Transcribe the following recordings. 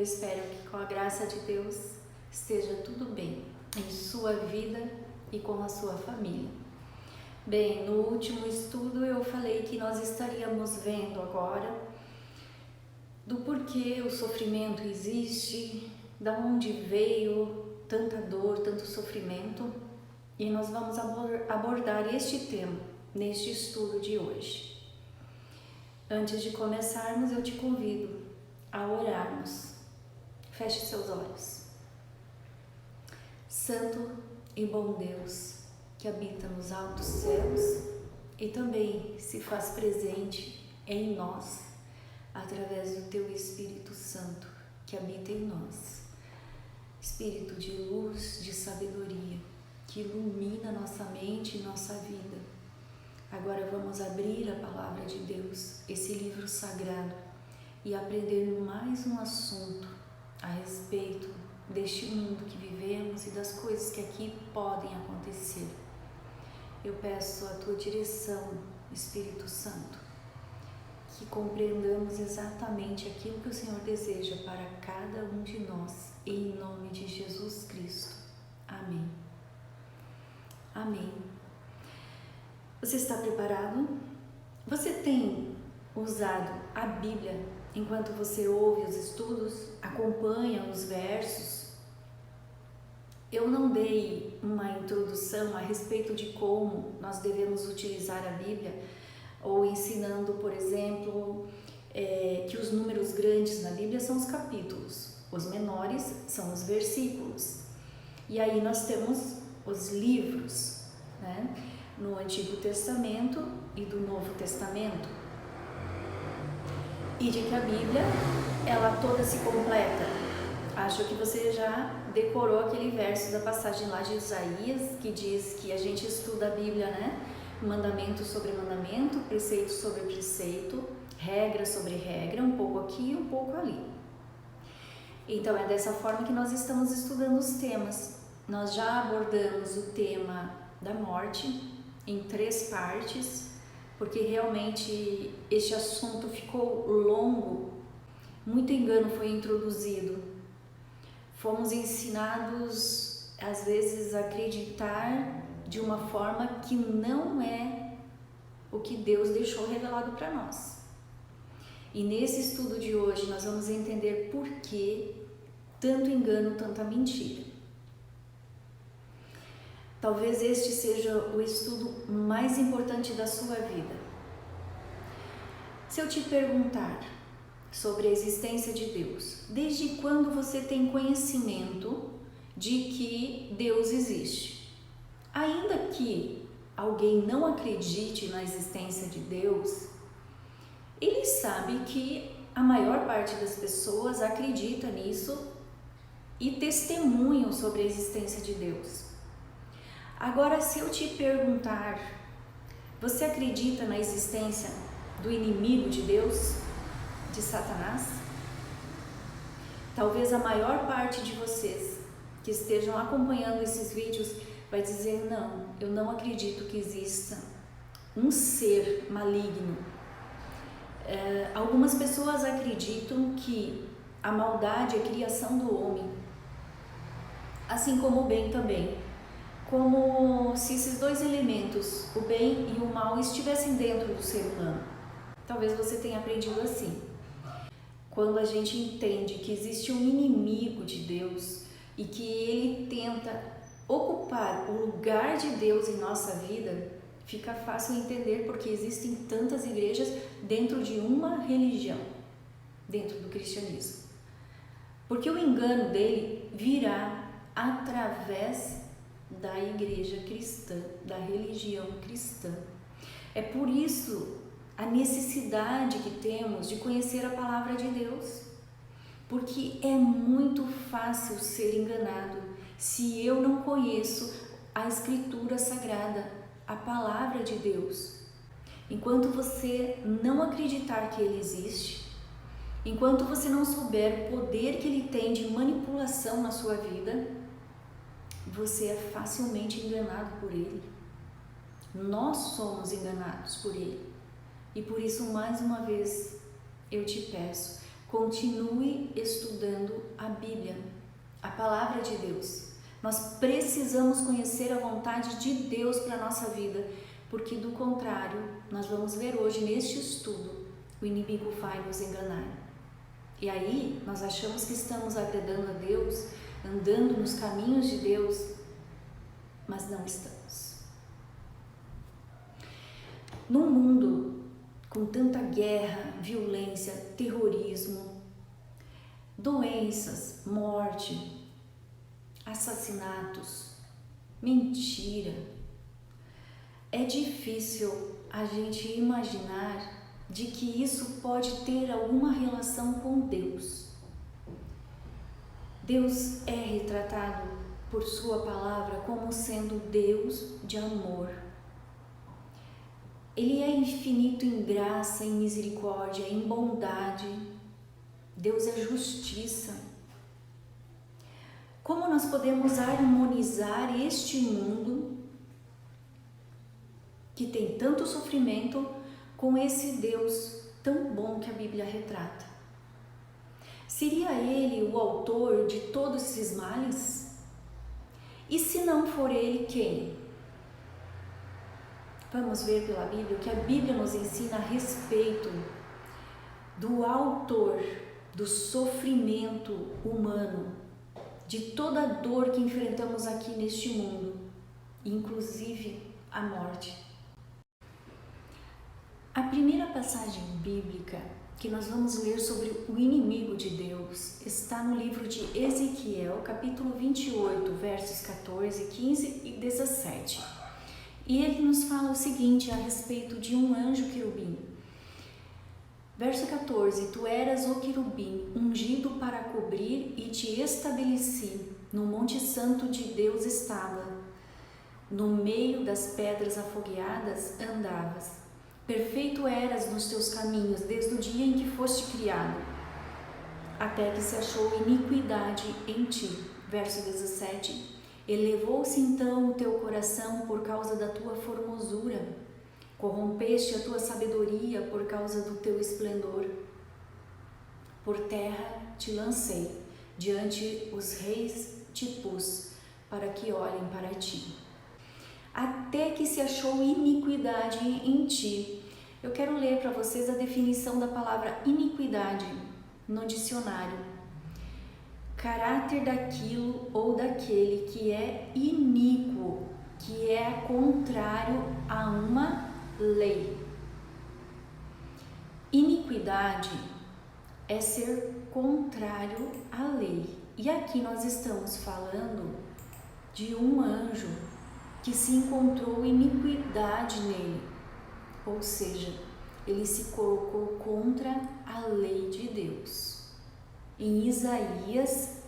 espero que com a graça de Deus esteja tudo bem em sua vida e com a sua família. Bem, no último estudo eu falei que nós estaríamos vendo agora do porquê o sofrimento existe, da onde veio tanta dor, tanto sofrimento, e nós vamos abordar este tema neste estudo de hoje. Antes de começarmos, eu te convido a orarmos. Feche seus olhos. Santo e bom Deus, que habita nos altos céus e também se faz presente em nós, através do Teu Espírito Santo, que habita em nós. Espírito de luz, de sabedoria, que ilumina nossa mente e nossa vida. Agora vamos abrir a Palavra de Deus, esse livro sagrado, e aprender mais um assunto a respeito deste mundo que vivemos e das coisas que aqui podem acontecer. Eu peço a Tua direção, Espírito Santo, que compreendamos exatamente aquilo que o Senhor deseja para cada um de nós, em nome de Jesus Cristo. Amém. Amém. Você está preparado? Você tem usado a Bíblia enquanto você ouve os estudos, acompanha os versos? Eu não dei uma introdução a respeito de como nós devemos utilizar a Bíblia, ou ensinando, por exemplo, que os números grandes na Bíblia são os capítulos, os menores são os versículos. E aí nós temos os livros, né? No Antigo Testamento e do Novo Testamento, e de que a Bíblia, ela toda se completa. Acho que você já decorou aquele verso da passagem lá de Isaías, que diz que a gente estuda a Bíblia, né? Mandamento sobre mandamento, preceito sobre preceito, regra sobre regra, um pouco aqui e um pouco ali. Então é dessa forma que nós estamos estudando os temas. Nós já abordamos o tema da morte em 3 partes, porque realmente este assunto ficou longo, muito engano foi introduzido. Fomos ensinados, às vezes, a acreditar de uma forma que não é o que Deus deixou revelado para nós. E nesse estudo de hoje nós vamos entender por que tanto engano, tanta mentira. Talvez este seja o estudo mais importante da sua vida. Se eu te perguntar sobre a existência de Deus, desde quando você tem conhecimento de que Deus existe? Ainda que alguém não acredite na existência de Deus, ele sabe que a maior parte das pessoas acredita nisso e testemunham sobre a existência de Deus. Agora, se eu te perguntar, você acredita na existência do inimigo de Deus, de Satanás? Talvez a maior parte de vocês que estejam acompanhando esses vídeos vai dizer, não, eu não acredito que exista um ser maligno. Algumas pessoas acreditam que a maldade é criação do homem, assim como o bem também. Como se esses 2 elementos, o bem e o mal, estivessem dentro do ser humano. Talvez você tenha aprendido assim. Quando a gente entende que existe um inimigo de Deus e que ele tenta ocupar o lugar de Deus em nossa vida, fica fácil entender porque existem tantas igrejas dentro de uma religião, dentro do cristianismo. Porque o engano dele virá através da igreja cristã, da religião cristã. É por isso a necessidade que temos de conhecer a palavra de Deus, porque é muito fácil ser enganado se eu não conheço a Escritura Sagrada, a palavra de Deus. Enquanto você não acreditar que Ele existe, enquanto você não souber o poder que Ele tem de manipulação na sua vida, você é facilmente enganado por Ele. Nós somos enganados por Ele. E por isso, mais uma vez, eu te peço, Continue estudando a Bíblia, a palavra de Deus. Nós precisamos conhecer a vontade de Deus para a nossa vida, porque do contrário, nós vamos ver hoje neste estudo, o inimigo vai nos enganar. E aí nós achamos que estamos agradando a Deus, andando nos caminhos de Deus, mas não estamos. Num mundo com tanta guerra, violência, terrorismo, doenças, morte, assassinatos, mentira, é difícil a gente imaginar de que isso pode ter alguma relação com Deus. Deus é retratado por sua palavra como sendo Deus de amor. Ele é infinito em graça, em misericórdia, em bondade. Deus é justiça. Como nós podemos harmonizar este mundo que tem tanto sofrimento com esse Deus tão bom que a Bíblia retrata? Seria Ele o autor de todos esses males? E se não for Ele, quem? Vamos ver pela Bíblia o que a Bíblia nos ensina a respeito do autor do sofrimento humano, de toda a dor que enfrentamos aqui neste mundo, inclusive a morte. A primeira passagem bíblica que nós vamos ler sobre o inimigo de Deus está no livro de Ezequiel, capítulo 28, versos 14, 15 e 17. E ele nos fala o seguinte a respeito de um anjo querubim. Verso 14: Tu eras o querubim, ungido para cobrir, e te estabeleci. No monte santo de Deus estava. No meio das pedras afogueadas andavas. Perfeito eras nos teus caminhos, desde o dia em que foste criado, até que se achou iniquidade em ti. Verso 17: Elevou-se então o teu coração por causa da tua formosura, corrompeste a tua sabedoria por causa do teu esplendor. Por terra te lancei, diante os reis te pus, para que olhem para ti. Até que se achou iniquidade em ti. Eu quero ler para vocês a definição da palavra iniquidade no dicionário. Caráter daquilo ou daquele que é iníquo, que é contrário a uma lei. Iniquidade é ser contrário à lei. E aqui nós estamos falando de um anjo que se encontrou iniquidade nele, ou seja, ele se colocou contra a lei de Deus. Em Isaías,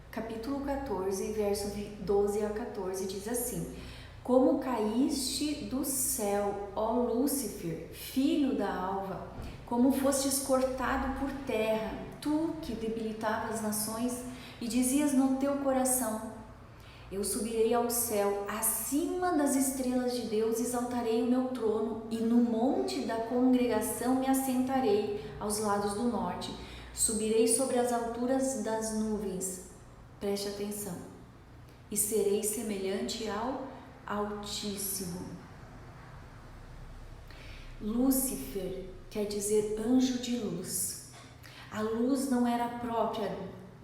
capítulo 14, verso 12 a 14, diz assim: Como caíste do céu, ó Lúcifer, filho da alva, como fostes cortado por terra, tu que debilitavas as nações e dizias no teu coração: Eu subirei ao céu, acima das estrelas de Deus exaltarei o meu trono, e no monte da congregação me assentarei aos lados do norte. Subirei sobre as alturas das nuvens, preste atenção, e serei semelhante ao Altíssimo. Lúcifer quer dizer anjo de luz. A luz não era própria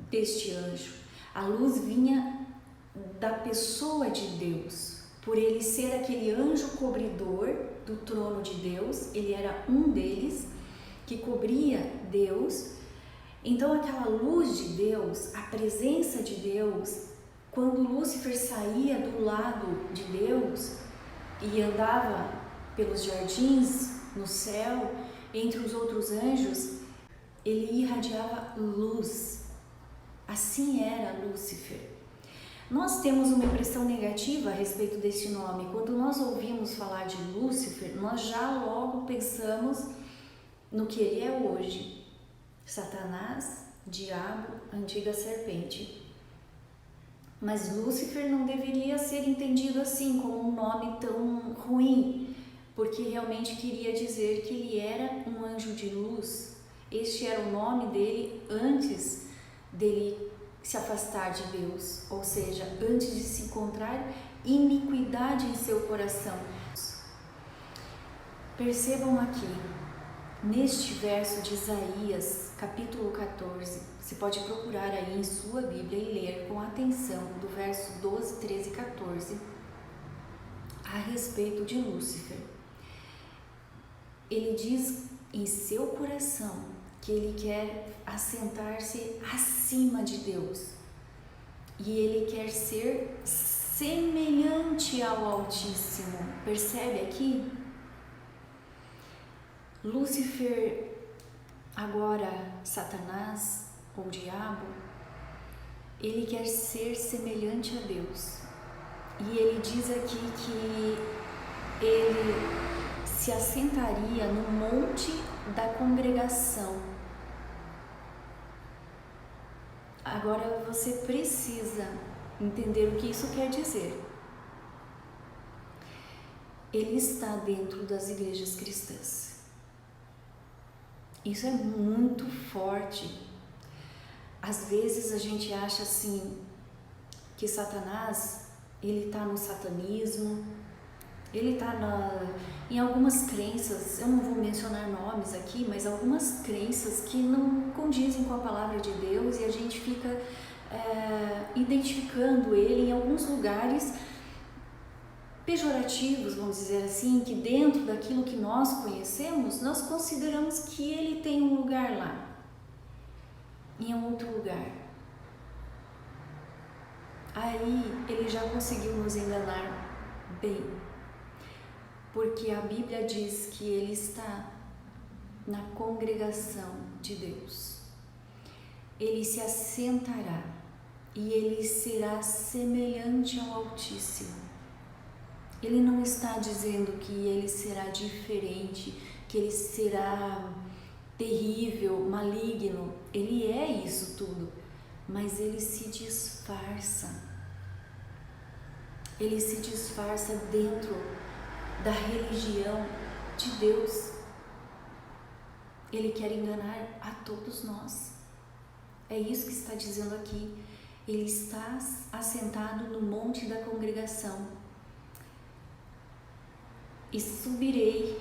deste anjo, a luz vinha da pessoa de Deus. Por ele ser aquele anjo cobridor do trono de Deus, ele era um deles que cobria Deus. Então aquela luz de Deus, a presença de Deus, quando Lúcifer saía do lado de Deus e andava pelos jardins, no céu, entre os outros anjos, ele irradiava luz. Assim era Lúcifer. Nós temos uma impressão negativa a respeito deste nome. Quando nós ouvimos falar de Lúcifer, nós já logo pensamos no que ele é hoje. Satanás, diabo, antiga serpente. Mas Lúcifer não deveria ser entendido assim, como um nome tão ruim, porque realmente queria dizer que ele era um anjo de luz. Este era o nome dele antes dele se afastar de Deus, ou seja, antes de se encontrar iniquidade em seu coração. Percebam aqui, neste verso de Isaías, capítulo 14, você pode procurar aí em sua Bíblia e ler com atenção do verso 12, 13 e 14 a respeito de Lúcifer. Ele diz em seu coração que ele quer assentar-se acima de Deus e ele quer ser semelhante ao Altíssimo. Percebe aqui? Lúcifer, agora Satanás ou diabo, ele quer ser semelhante a Deus. E ele diz aqui que ele se assentaria no monte da congregação. Agora você precisa entender o que isso quer dizer. Ele está dentro das igrejas cristãs. Isso é muito forte. Às vezes a gente acha assim que Satanás, ele está no satanismo, ele está em algumas crenças, eu não vou mencionar nomes aqui, mas algumas crenças que não condizem com a palavra de Deus e a gente fica identificando ele em alguns lugares pejorativos, vamos dizer assim, que dentro daquilo que nós conhecemos, nós consideramos que ele tem um lugar lá, em outro lugar. Aí ele já conseguiu nos enganar bem, porque a Bíblia diz que ele está na congregação de Deus. Ele se assentará e ele será semelhante ao Altíssimo. Ele não está dizendo que ele será diferente, que ele será terrível, maligno. Ele é isso tudo, mas ele se disfarça. Ele se disfarça dentro da religião de Deus. Ele quer enganar a todos nós. É isso que está dizendo aqui. Ele está assentado no monte da congregação. E subirei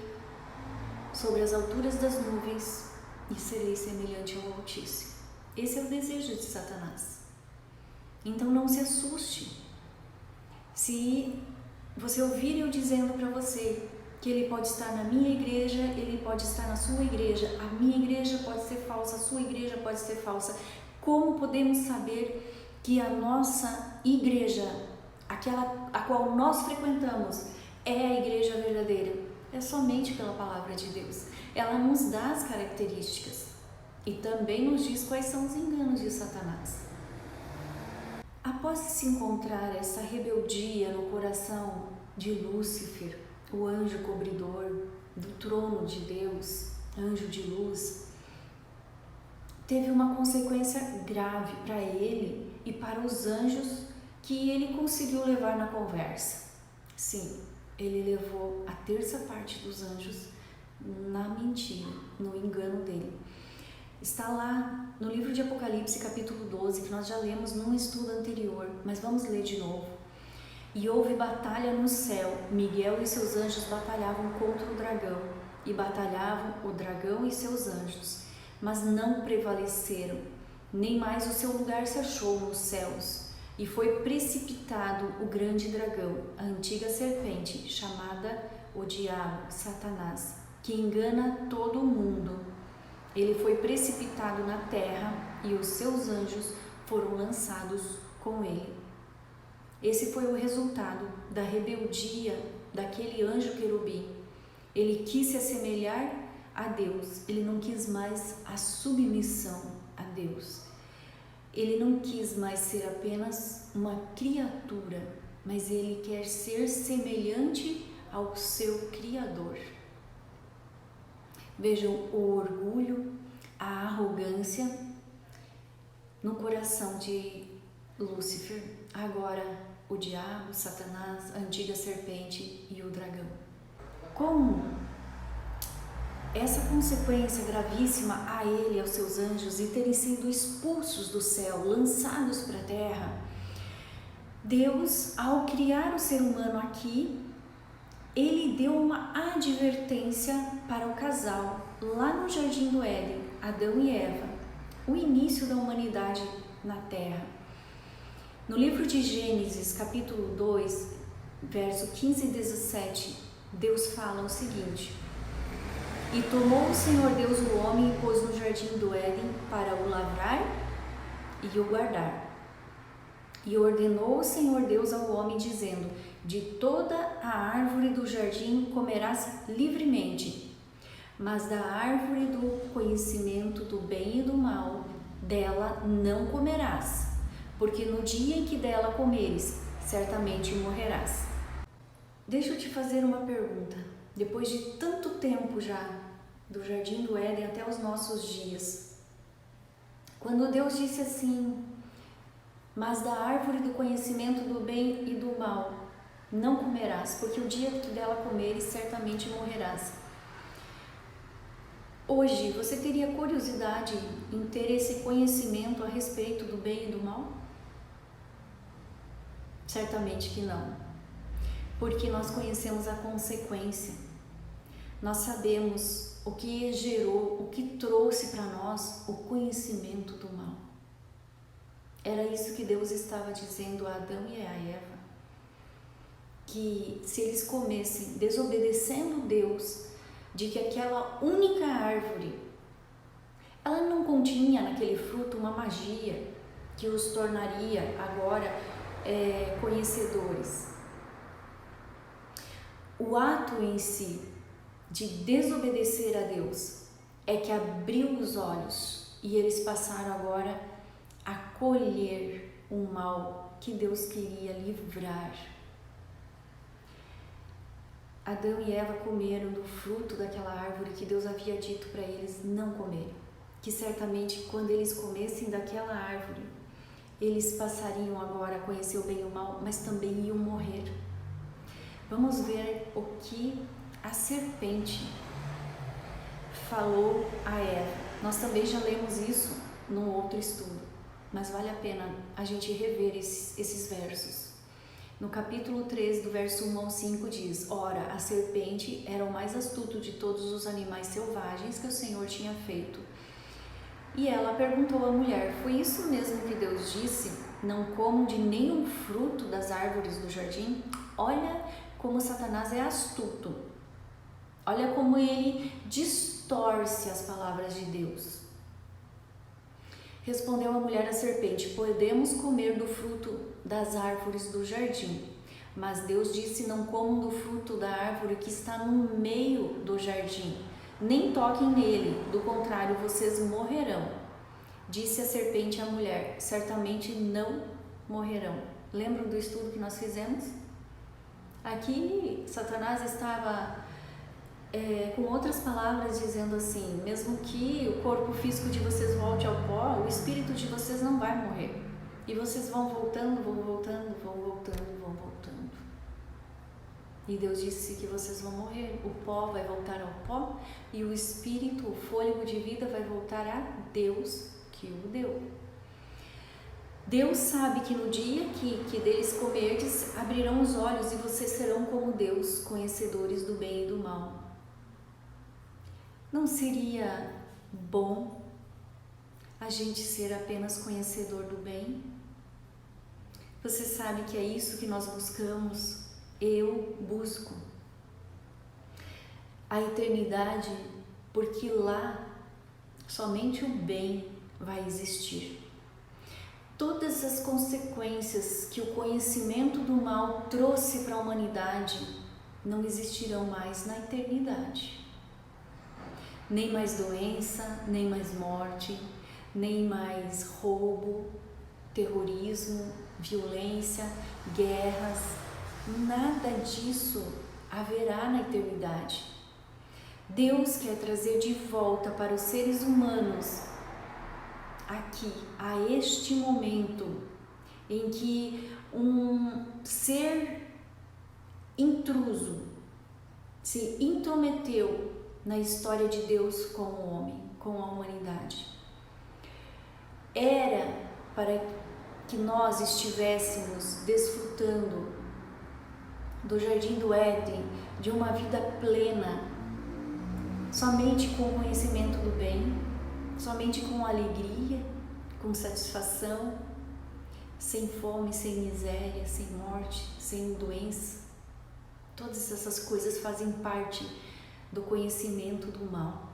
sobre as alturas das nuvens e serei semelhante ao Altíssimo. Esse é o desejo de Satanás. Então não se assuste se você ouvir eu dizendo para você que ele pode estar na minha igreja, ele pode estar na sua igreja, a minha igreja pode ser falsa, a sua igreja pode ser falsa. Como podemos saber que a nossa igreja, aquela a qual nós frequentamos, é a igreja verdadeira? É somente pela palavra de Deus. Ela nos dá as características e também nos diz quais são os enganos de Satanás. Após se encontrar essa rebeldia no coração de Lúcifer, o anjo cobridor do trono de Deus, anjo de luz, teve uma consequência grave para ele e para os anjos que ele conseguiu levar na conversa. Sim, ele levou a terça parte dos anjos na mentira, no engano dele. Está lá no livro de Apocalipse, capítulo 12, que nós já lemos num estudo anterior, mas vamos ler de novo. E houve batalha no céu, Miguel e seus anjos batalhavam contra o dragão, e batalhavam o dragão e seus anjos, mas não prevaleceram, nem mais o seu lugar se achou nos céus. E foi precipitado o grande dragão, a antiga serpente, chamada o diabo, Satanás, que engana todo o mundo. Ele foi precipitado na terra e os seus anjos foram lançados com ele. Esse foi o resultado da rebeldia daquele anjo querubim. Ele quis se assemelhar a Deus, ele não quis mais a submissão a Deus. Ele não quis mais ser apenas uma criatura, mas ele quer ser semelhante ao seu Criador. Vejam o orgulho, a arrogância no coração de Lúcifer. Agora o diabo, Satanás, a antiga serpente e o dragão. Com essa consequência gravíssima a ele e aos seus anjos e terem sido expulsos do céu, lançados para a terra, Deus, ao criar o ser humano aqui, ele deu uma advertência para o casal lá no Jardim do Éden, Adão e Eva, o início da humanidade na terra. No livro de Gênesis, capítulo 2, verso 15 e 17, Deus fala o seguinte: E tomou o Senhor Deus o homem e pôs no jardim do Éden para o lavrar e o guardar. E ordenou o Senhor Deus ao homem, dizendo: De toda a árvore do jardim comerás livremente, mas da árvore do conhecimento do bem e do mal, dela não comerás, porque no dia em que dela comeres, certamente morrerás. Deixa eu te fazer uma pergunta. Depois de tanto tempo já, do Jardim do Éden até os nossos dias, quando Deus disse assim: Mas da árvore do conhecimento do bem e do mal não comerás, porque o dia que dela comeres, certamente morrerás. Hoje, você teria curiosidade em ter esse conhecimento a respeito do bem e do mal? Certamente que não, porque nós conhecemos a consequência. Nós sabemos o que gerou, o que trouxe para nós o conhecimento do mal. Era isso que Deus estava dizendo a Adão e a Eva, que se eles comessem, desobedecendo Deus, de que aquela única árvore, ela não continha naquele fruto uma magia que os tornaria agora conhecedores. O ato em si de desobedecer a Deus é que abriu os olhos e eles passaram agora a colher o mal que Deus queria livrar. Adão e Eva comeram do fruto daquela árvore que Deus havia dito para eles não comerem, que certamente quando eles comessem daquela árvore, eles passariam agora a conhecer o bem e o mal, mas também iam morrer. Vamos ver o que a serpente falou a Eva. Nós também já lemos isso num outro estudo, mas vale a pena a gente rever esses versos. No capítulo 3, do verso 1 ao 5 diz: Ora, a serpente era o mais astuto de todos os animais selvagens que o Senhor tinha feito. E ela perguntou à mulher: Foi isso mesmo que Deus disse? Não comam de nenhum fruto das árvores do jardim? Olha como Satanás é astuto. Olha como ele distorce as palavras de Deus. Respondeu a mulher à serpente: Podemos comer do fruto das árvores do jardim, mas Deus disse: Não comam do fruto da árvore que está no meio do jardim, nem toquem nele, do contrário vocês morrerão. Disse a serpente à mulher: Certamente não morrerão. Lembram do estudo que nós fizemos? Aqui Satanás estava com outras palavras dizendo assim: mesmo que o corpo físico de vocês volte ao pó, o espírito de vocês não vai morrer. E vocês vão voltando, vão voltando, vão voltando, vão voltando. E Deus disse que vocês vão morrer. O pó vai voltar ao pó e o espírito, o fôlego de vida vai voltar a Deus que o deu. Deus sabe que no dia que deles comerdes, abrirão os olhos e vocês serão como Deus, conhecedores do bem e do mal. Não seria bom a gente ser apenas conhecedor do bem? Você sabe que é isso que nós buscamos, eu busco. A eternidade, porque lá somente o bem vai existir. Todas as consequências que o conhecimento do mal trouxe para a humanidade não existirão mais na eternidade. Nem mais doença, nem mais morte, nem mais roubo, terrorismo, violência, guerras, nada disso haverá na eternidade. Deus quer trazer de volta para os seres humanos aqui, a este momento em que um ser intruso se intrometeu na história de Deus com o homem, com a humanidade. Era para que nós estivéssemos desfrutando do Jardim do Éden, de uma vida plena, somente com o conhecimento do bem, somente com alegria, com satisfação, sem fome, sem miséria, sem morte, sem doença. Todas essas coisas fazem parte do conhecimento do mal.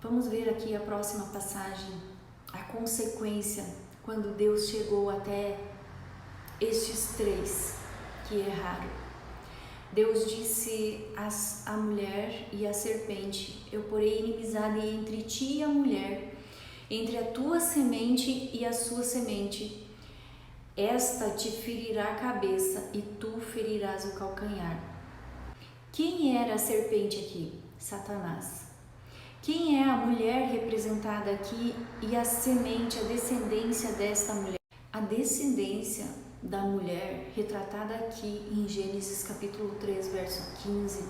Vamos ver aqui a próxima passagem, a consequência quando Deus chegou até estes três que erraram. Deus disse à mulher e à serpente: eu porei inimizade entre ti e a mulher, entre a tua semente e a sua semente. Esta te ferirá a cabeça e tu ferirás o calcanhar. Quem era a serpente aqui? Satanás. Quem é a mulher representada aqui e a semente, a descendência desta mulher? A descendência da mulher retratada aqui em Gênesis capítulo 3, verso 15,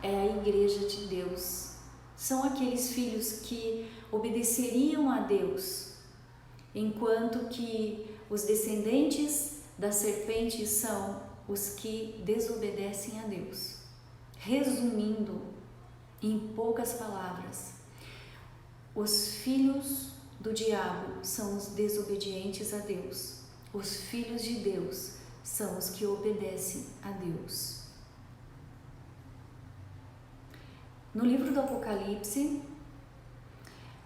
é a igreja de Deus. São aqueles filhos que obedeceriam a Deus, enquanto que os descendentes da serpente são os que desobedecem a Deus. Resumindo, em poucas palavras, os filhos do diabo são os desobedientes a Deus. Os filhos de Deus são os que obedecem a Deus. No livro do Apocalipse,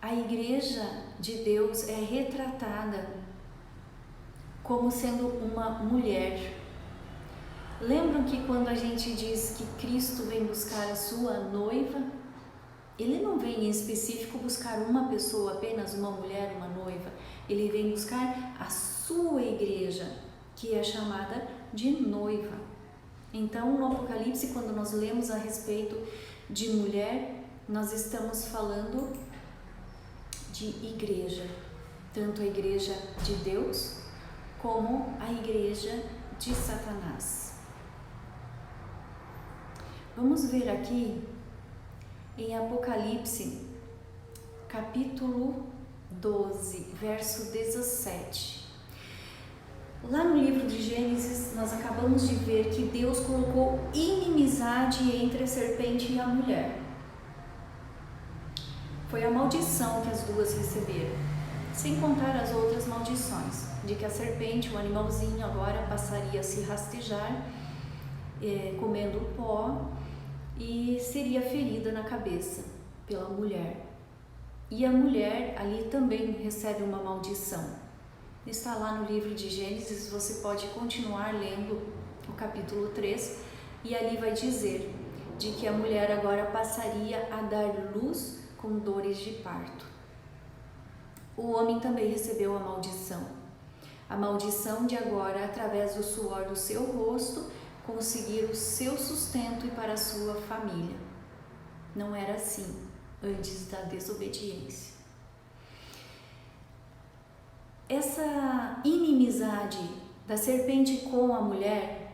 a igreja de Deus é retratada como sendo uma mulher. Lembram que quando a gente diz que Cristo vem buscar a sua noiva, Ele não vem em específico buscar uma pessoa, apenas uma mulher, uma noiva. Ele vem buscar a sua igreja, que é chamada de noiva. Então, no Apocalipse, quando nós lemos a respeito de mulher, nós estamos falando de igreja, tanto a igreja de Deus como a igreja de Satanás. Vamos ver aqui em Apocalipse, capítulo 12, verso 17. Lá no livro de Gênesis, nós acabamos de ver que Deus colocou inimizade entre a serpente e a mulher. Foi a maldição que as duas receberam, sem contar as outras maldições, de que a serpente, o animalzinho, agora passaria a se rastejar, comendo pó, e seria ferida na cabeça pela mulher. E a mulher ali também recebe uma maldição. Está lá no livro de Gênesis, você pode continuar lendo o capítulo 3, e ali vai dizer de que a mulher agora passaria a dar luz com dores de parto. O homem também recebeu a maldição de agora, através do suor do seu rosto, conseguir o seu sustento e para a sua família. Não era assim antes da desobediência. Essa inimizade da serpente com a mulher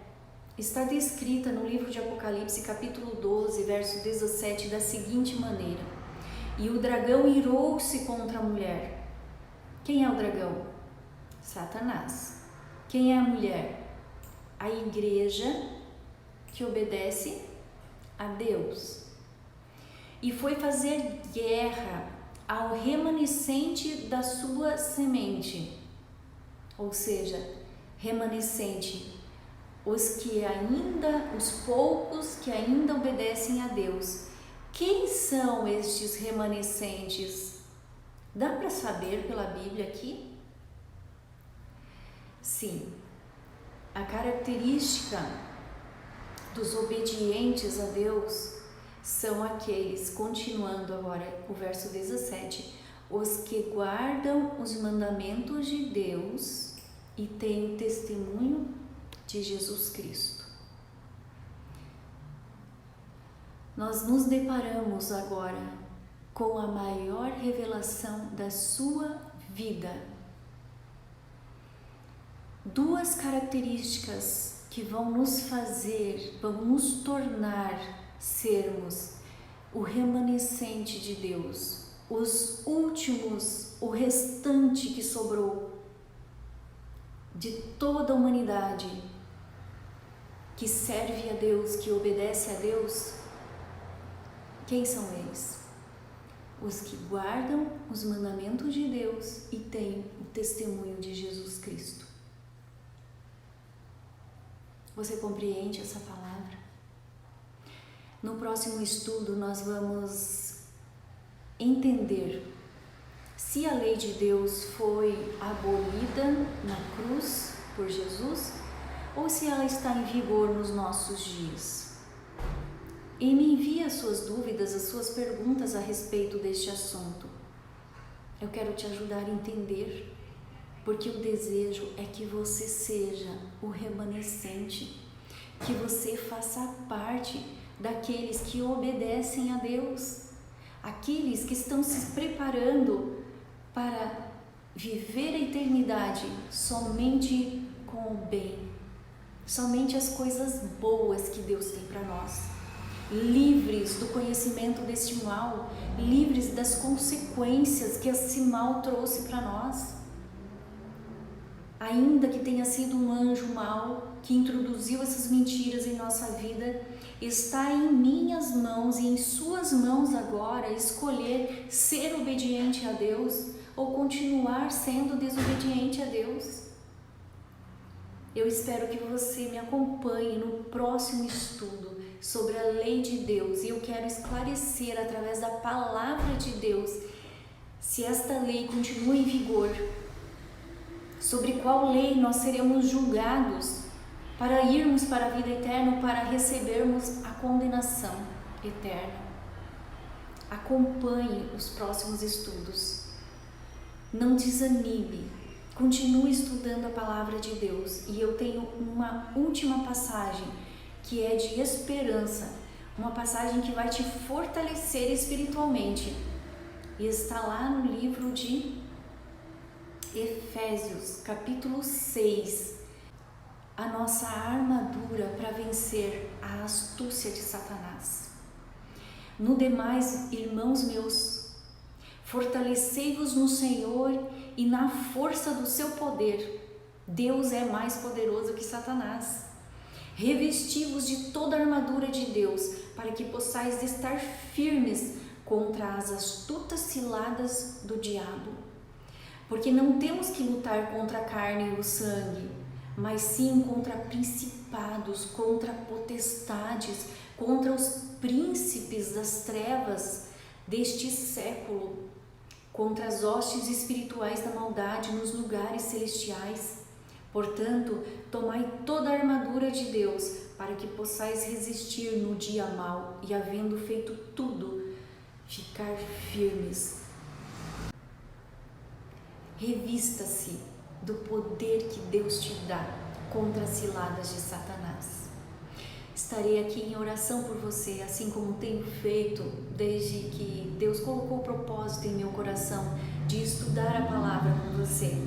está descrita no livro de Apocalipse, capítulo 12, verso 17, da seguinte maneira: e o dragão irou-se contra a mulher. Quem é o dragão? Satanás. Quem é a mulher? A igreja que obedece a Deus. E foi fazer guerra ao remanescente da sua semente, ou seja, remanescente, os poucos que ainda obedecem a Deus. Quem são estes remanescentes? Dá para saber pela Bíblia aqui? Sim, a característica dos obedientes a Deus são aqueles, continuando agora o verso 17, os que guardam os mandamentos de Deus e têm o testemunho de Jesus Cristo. Nós nos deparamos agora com a maior revelação da sua vida. Duas características que vão nos tornar sermos o remanescente de Deus, os últimos, o restante que sobrou de toda a humanidade que serve a Deus, que obedece a Deus. Quem são eles? Os que guardam os mandamentos de Deus e têm o testemunho de Jesus Cristo. Você compreende essa palavra? No próximo estudo nós vamos entender se a lei de Deus foi abolida na cruz por Jesus ou se ela está em vigor nos nossos dias. E me envie as suas dúvidas, as suas perguntas a respeito deste assunto. Eu quero te ajudar a entender, porque o desejo é que você seja o remanescente, que você faça parte daqueles que obedecem a Deus, aqueles que estão se preparando para viver a eternidade somente com o bem, somente as coisas boas que Deus tem para nós, livres do conhecimento deste mal, livres das consequências que esse mal trouxe para nós. Ainda que tenha sido um anjo mau que introduziu essas mentiras em nossa vida, está em minhas mãos e em suas mãos agora escolher ser obediente a Deus ou continuar sendo desobediente a Deus. Eu espero que você me acompanhe no próximo estudo sobre a lei de Deus, e eu quero esclarecer através da palavra de Deus se esta lei continua em vigor, sobre qual lei nós seremos julgados para irmos para a vida eterna ou para recebermos a condenação eterna. Acompanhe os próximos estudos. Não desanime. Continue estudando a palavra de Deus. E eu tenho uma última passagem que é de esperança, uma passagem que vai te fortalecer espiritualmente. E está lá no livro de Efésios, capítulo 6. A nossa armadura para vencer a astúcia de Satanás. No demais, irmãos meus, fortalecei-vos no Senhor e na força do seu poder. Deus é mais poderoso que Satanás. Revesti-vos de toda a armadura de Deus, para que possais estar firmes contra as astutas ciladas do diabo. Porque não temos que lutar contra a carne e o sangue, mas sim contra principados, contra potestades, contra os príncipes das trevas deste século, contra as hostes espirituais da maldade nos lugares celestiais. Portanto, tomai toda a armadura de Deus, para que possais resistir no dia mau e, havendo feito tudo, ficar firmes. Revista-se do poder que Deus te dá contra as ciladas de Satanás. Estarei aqui em oração por você, assim como tenho feito desde que Deus colocou o propósito em meu coração de estudar a palavra com você.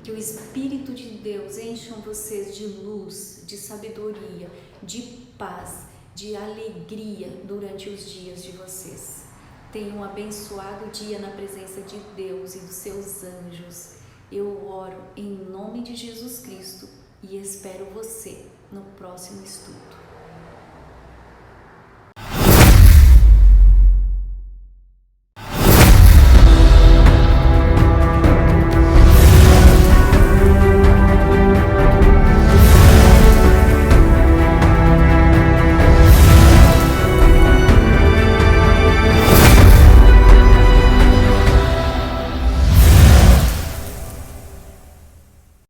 Que o Espírito de Deus encha vocês de luz, de sabedoria, de paz, de alegria durante os dias de vocês. Tenha um abençoado dia na presença de Deus e dos seus anjos. Eu oro em nome de Jesus Cristo e espero você no próximo estudo.